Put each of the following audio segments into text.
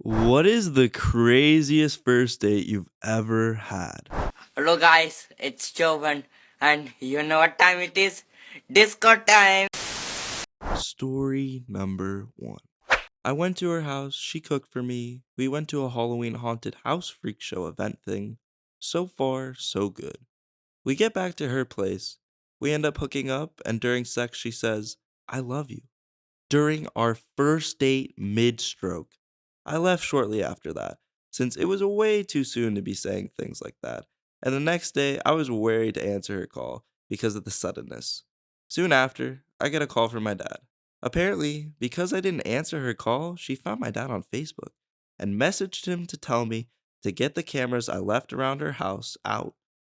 What is the craziest first date you've ever had? Hello guys, it's Jovan, and you know what time it is? Disco time! Story number one. I went to her house, she cooked for me. We went to a Halloween haunted house freak show event thing. So far, so good. We get back to her place. We end up hooking up, and during sex, she says, I love you. During our first date mid stroke. I left shortly after that, since it was way too soon to be saying things like that, and the next day I was wary to answer her call because of the suddenness. Soon after, I get a call from my dad. Apparently, because I didn't answer her call, she found my dad on Facebook and messaged him to tell me to get the cameras I left around her house out,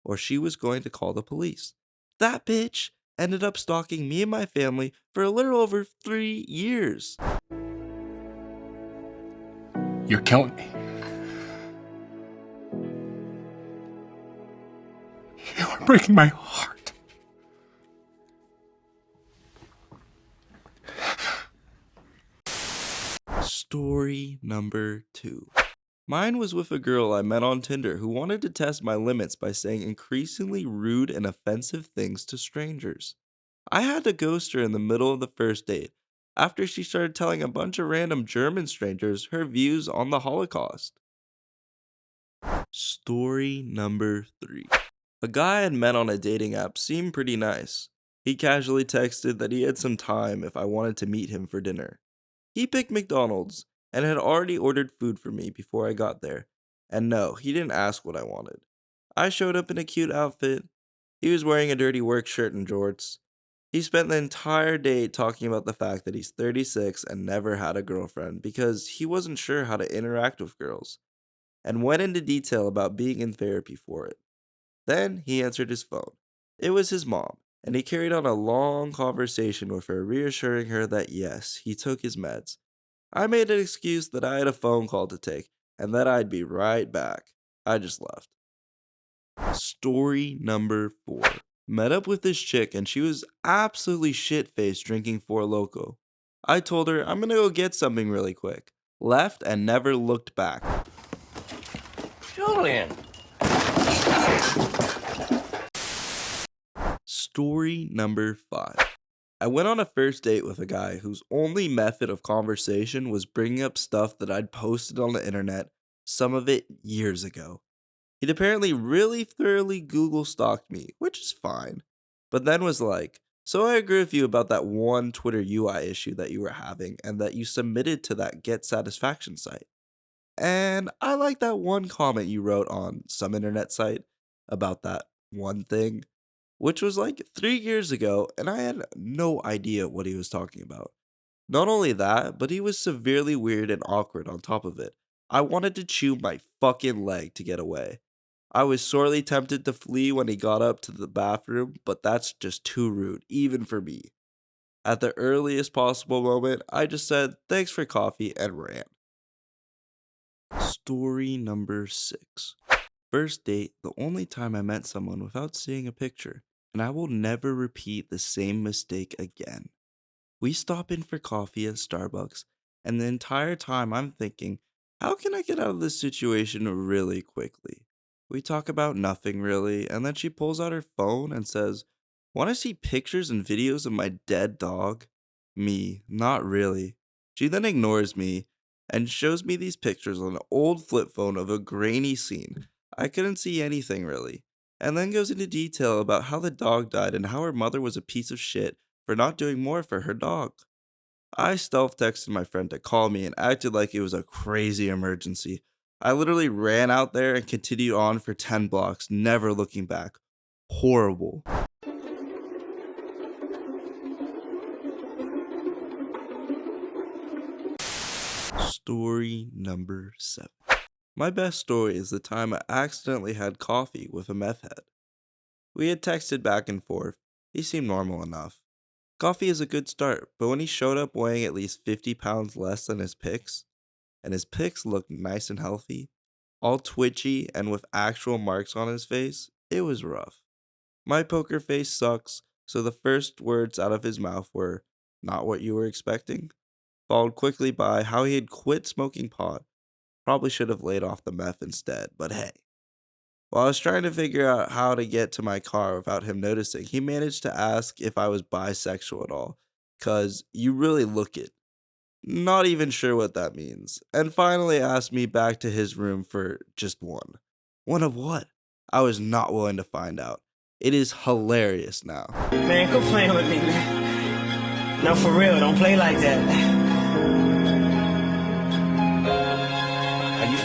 or she was going to call the police. That bitch ended up stalking me and my family for a little over 3 years. You're killing me. You are breaking my heart. Story number two. Mine was with a girl I met on Tinder who wanted to test my limits by saying increasingly rude and offensive things to strangers. I had to ghost her in the middle of the first date after she started telling a bunch of random German strangers her views on the Holocaust. Story number three. A guy I had met on a dating app seemed pretty nice. He casually texted that he had some time if I wanted to meet him for dinner. He picked McDonald's and had already ordered food for me before I got there. And no, he didn't ask what I wanted. I showed up in a cute outfit. He was wearing a dirty work shirt and jorts. He spent the entire day talking about the fact that he's 36 and never had a girlfriend because he wasn't sure how to interact with girls, and went into detail about being in therapy for it. Then he answered his phone. It was his mom, and he carried on a long conversation with her, reassuring her that yes, he took his meds. I made an excuse that I had a phone call to take and that I'd be right back. I just left. Story number four. Met up with this chick and she was absolutely shit faced drinking Four Loco. I told her I'm gonna go get something really quick. Left and never looked back. Julian! Story number five. I went on a first date with a guy whose only method of conversation was bringing up stuff that I'd posted on the internet, some of it years ago. He'd apparently really thoroughly Google stalked me, which is fine, but then was like, so I agree with you about that one Twitter UI issue that you were having and that you submitted to that Get Satisfaction site. And I like that one comment you wrote on some internet site about that one thing, which was like 3 years ago, and I had no idea what he was talking about. Not only that, but he was severely weird and awkward on top of it. I wanted to chew my fucking leg to get away. I was sorely tempted to flee when he got up to the bathroom, but that's just too rude, even for me. At the earliest possible moment, I just said, thanks for coffee, and ran. Story number six. First date, the only time I met someone without seeing a picture, and I will never repeat the same mistake again. We stop in for coffee at Starbucks, and the entire time I'm thinking, how can I get out of this situation really quickly? We talk about nothing really, and then she pulls out her phone and says, want to see pictures and videos of my dead dog? Me, not really. She then ignores me and shows me these pictures on an old flip phone of a grainy scene. I couldn't see anything really. And then goes into detail about how the dog died and how her mother was a piece of shit for not doing more for her dog. I stealth texted my friend to call me and acted like it was a crazy emergency. I literally ran out there and continued on for 10 blocks, never looking back. Horrible. Story number seven. My best story is the time I accidentally had coffee with a meth head. We had texted back and forth. He seemed normal enough. Coffee is a good start, but when he showed up weighing at least 50 pounds less than his pics, and his pics looked nice and healthy, all twitchy and with actual marks on his face, it was rough. My poker face sucks, so the first words out of his mouth were, not what you were expecting, followed quickly by how he had quit smoking pot, Probably should have laid off the meth instead, but hey. While I was trying to figure out how to get to my car without him noticing, he managed to ask if I was bisexual at all, cause you really look it. Not even sure what that means. And finally asked me back to his room for just one. One of what? I was not willing to find out. It is hilarious now. Man, quit playing with me, man. No, for real, don't play like that.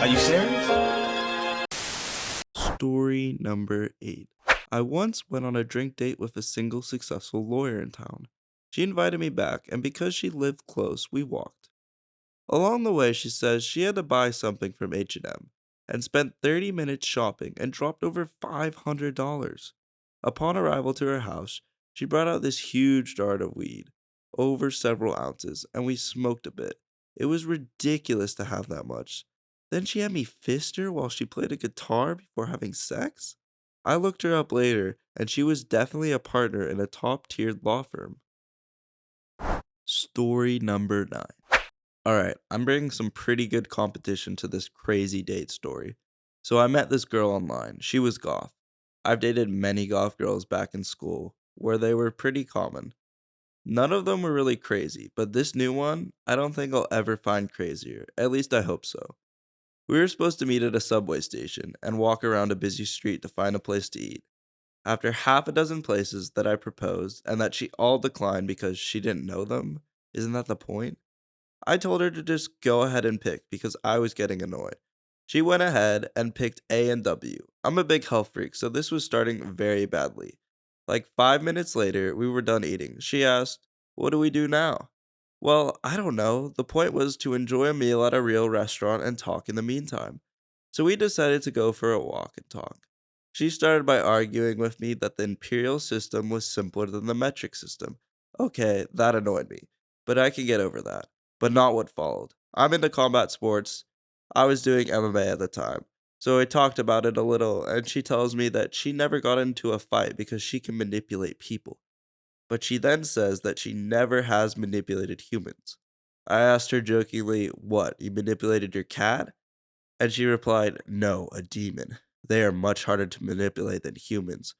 Are you serious? Story number 8. I once went on a drink date with a single successful lawyer in town. She invited me back, and because she lived close, we walked. Along the way, she says she had to buy something from H&M and spent 30 minutes shopping and dropped over $500. Upon arrival to her house, she brought out this huge jar of weed, over several ounces, and we smoked a bit. It was ridiculous to have that much. Then she had me fist her while she played a guitar before having sex? I looked her up later, and she was definitely a partner in a top-tiered law firm. Story number 9. Alright, I'm bringing some pretty good competition to this crazy date story. So I met this girl online. She was goth. I've dated many goth girls back in school, where they were pretty common. None of them were really crazy, but this new one, I don't think I'll ever find crazier. At least I hope so. We were supposed to meet at a subway station and walk around a busy street to find a place to eat. After half a dozen places that I proposed and that she all declined because she didn't know them, isn't that the point? I told her to just go ahead and pick because I was getting annoyed. She went ahead and picked A and W. I'm a big health freak, so this was starting very badly. Like 5 minutes later, we were done eating. She asked, "What do we do now?" Well, I don't know. The point was to enjoy a meal at a real restaurant and talk in the meantime. So we decided to go for a walk and talk. She started by arguing with me that the imperial system was simpler than the metric system. Okay, that annoyed me, but I can get over that. But not what followed. I'm into combat sports. I was doing MMA at the time. So I talked about it a little, and she tells me that she never got into a fight because she can manipulate people. But she then says that she never has manipulated humans. I asked her jokingly, "What, you manipulated your cat?" And she replied, "No, a demon. They are much harder to manipulate than humans."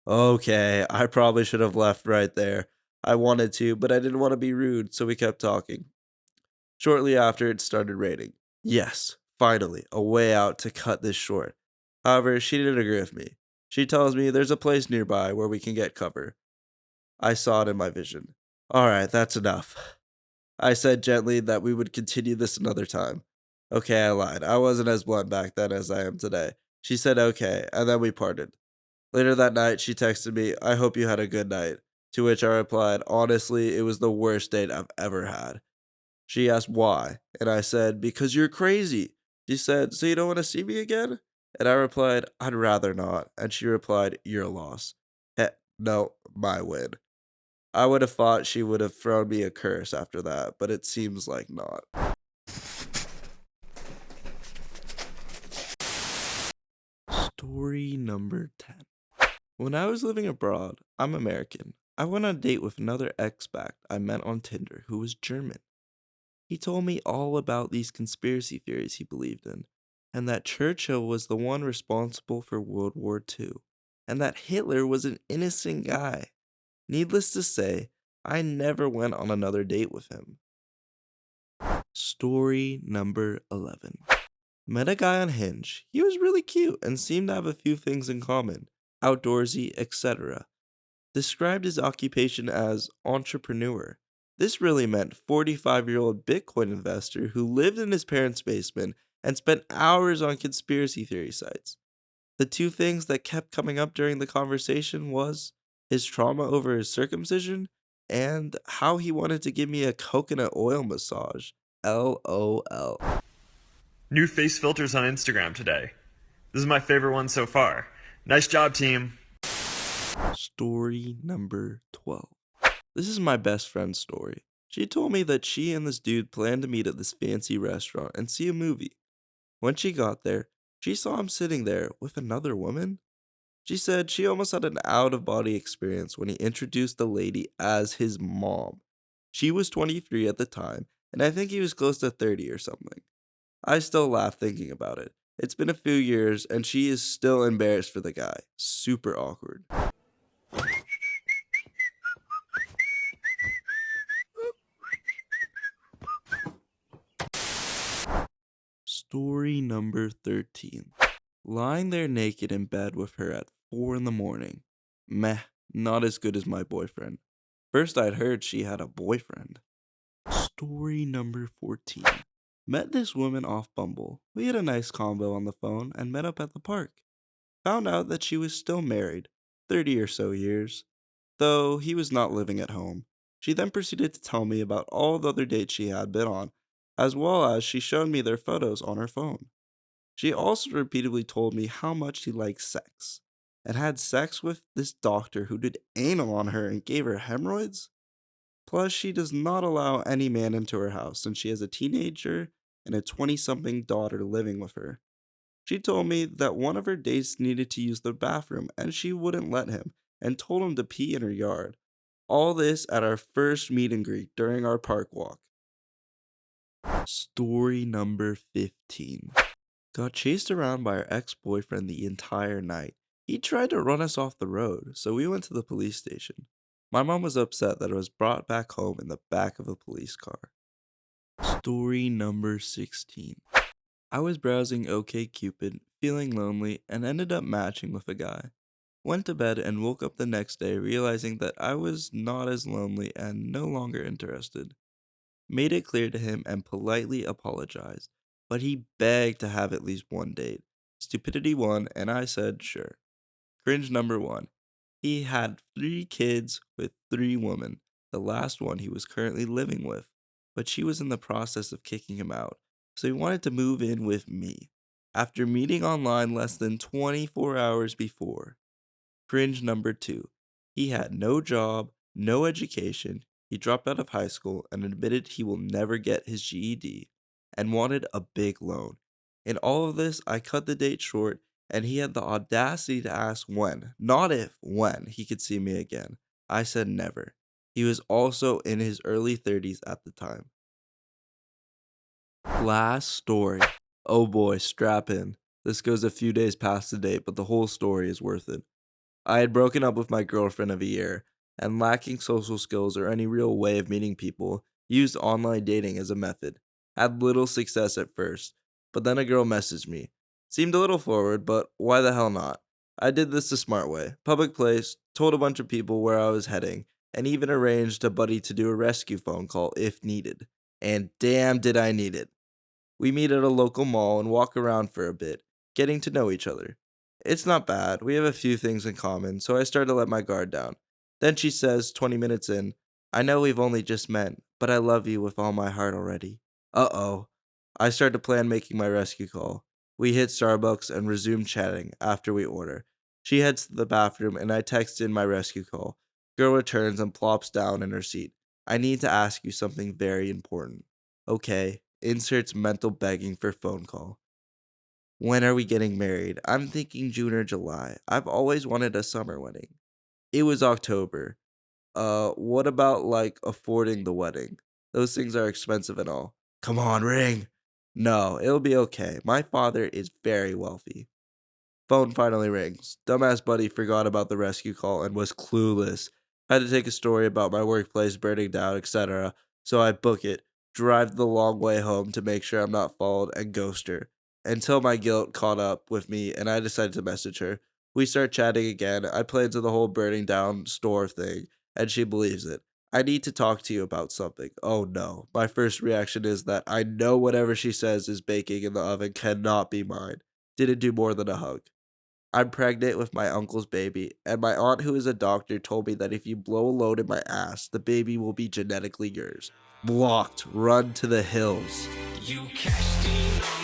Okay, I probably should have left right there. I wanted to, but I didn't want to be rude, so we kept talking. Shortly after, it started raining. Yes, finally, a way out to cut this short. However, she didn't agree with me. She tells me there's a place nearby where we can get cover. I saw it in my vision. Alright, that's enough. I said gently that we would continue this another time. Okay, I lied. I wasn't as blunt back then as I am today. She said okay, and then we parted. Later that night, she texted me, "I hope you had a good night." To which I replied, "Honestly, it was the worst date I've ever had." She asked why, and I said, "Because you're crazy." She said, "So you don't want to see me again?" And I replied, "I'd rather not." And she replied, "Your loss." No, my win. I would have thought she would have thrown me a curse after that, but it seems like not. Story number 10. When I was living abroad, I'm American. I went on a date with another expat I met on Tinder who was German. He told me all about these conspiracy theories he believed in, and that Churchill was the one responsible for World War II, and that Hitler was an innocent guy. Needless to say, I never went on another date with him. Story number 11. Met a guy on Hinge. He was really cute and seemed to have a few things in common, outdoorsy, etc. Described his occupation as entrepreneur. This really meant 45-year-old Bitcoin investor who lived in his parents' basement and spent hours on conspiracy theory sites. The two things that kept coming up during the conversation was his trauma over his circumcision and how he wanted to give me a coconut oil massage. LOL. New face filters on Instagram today. This is my favorite one so far. Nice job, team. Story number 12. This is my best friend's story. She told me that she and this dude planned to meet at this fancy restaurant and see a movie. When she got there, she saw him sitting there with another woman. She said she almost had an out-of-body experience when he introduced the lady as his mom. She was 23 at the time, and I think he was close to 30 or something. I still laugh thinking about it. It's been a few years and she is still embarrassed for the guy. Super awkward. Story number 13. Lying there naked in bed with her at 4 in the morning. Meh, not as good as my boyfriend. First I'd heard she had a boyfriend. Story number 14. Met this woman off Bumble. We had a nice combo on the phone and met up at the park. Found out that she was still married, 30 or so years, though he was not living at home. She then proceeded to tell me about all the other dates she had been on, as well as she showed me their photos on her phone. She also repeatedly told me how much she likes sex, and had sex with this doctor who did anal on her and gave her hemorrhoids. Plus, she does not allow any man into her house since she has a teenager and a 20-something daughter living with her. She told me that one of her dates needed to use the bathroom and she wouldn't let him and told him to pee in her yard. All this at our first meet and greet during our park walk. Story number 15. Got chased around by our ex-boyfriend the entire night. He tried to run us off the road, so we went to the police station. My mom was upset that I was brought back home in the back of a police car. Story number 16. I was browsing OkCupid, feeling lonely, and ended up matching with a guy. Went to bed and woke up the next day realizing that I was not as lonely and no longer interested. Made it clear to him and politely apologized, but he begged to have at least one date. Stupidity won, and I said sure. Cringe number 1. He had 3 kids with 3 women, the last one he was currently living with, but she was in the process of kicking him out, so he wanted to move in with me. After meeting online less than 24 hours before. Cringe number 2. He had no job, no education, he dropped out of high school and admitted he will never get his GED, and wanted a big loan. In all of this, I cut the date short, and he had the audacity to ask when, not if, when he could see me again. I said never. He was also in his early 30s at the time. Last story. Oh boy, strap in. This goes a few days past the date, but the whole story is worth it. I had broken up with my girlfriend of a year, and lacking social skills or any real way of meeting people, used online dating as a method. Had little success at first, but then a girl messaged me. Seemed a little forward, but why the hell not? I did this the smart way. Public place, told a bunch of people where I was heading, and even arranged a buddy to do a rescue phone call if needed. And damn did I need it. We meet at a local mall and walk around for a bit, getting to know each other. It's not bad, we have a few things in common, so I start to let my guard down. Then she says, 20 minutes in, I know we've only just met, but I love you with all my heart already. Uh-oh. I start to plan making my rescue call. We hit Starbucks and resume chatting after we order. She heads to the bathroom and I text in my rescue call. Girl returns and plops down in her seat. I need to ask you something very important. Okay. Inserts mental begging for phone call. When are we getting married? I'm thinking June or July. I've always wanted a summer wedding. It was October. What about like affording the wedding? Those things are expensive and all. Come on, ring. No, it'll be okay. My father is very wealthy. Phone finally rings. Dumbass buddy forgot about the rescue call and was clueless. Had to take a story about my workplace burning down, etc. So I book it, drive the long way home to make sure I'm not followed, and ghost her. Until my guilt caught up with me and I decided to message her. We start chatting again. I play into the whole burning down store thing, and she believes it. I need to talk to you about something. Oh no. My first reaction is that I know whatever she says is baking in the oven cannot be mine. Didn't do more than a hug. I'm pregnant with my uncle's baby, and my aunt, who is a doctor, told me that if you blow a load in my ass, the baby will be genetically yours. Blocked. Run to the hills. You cashed in on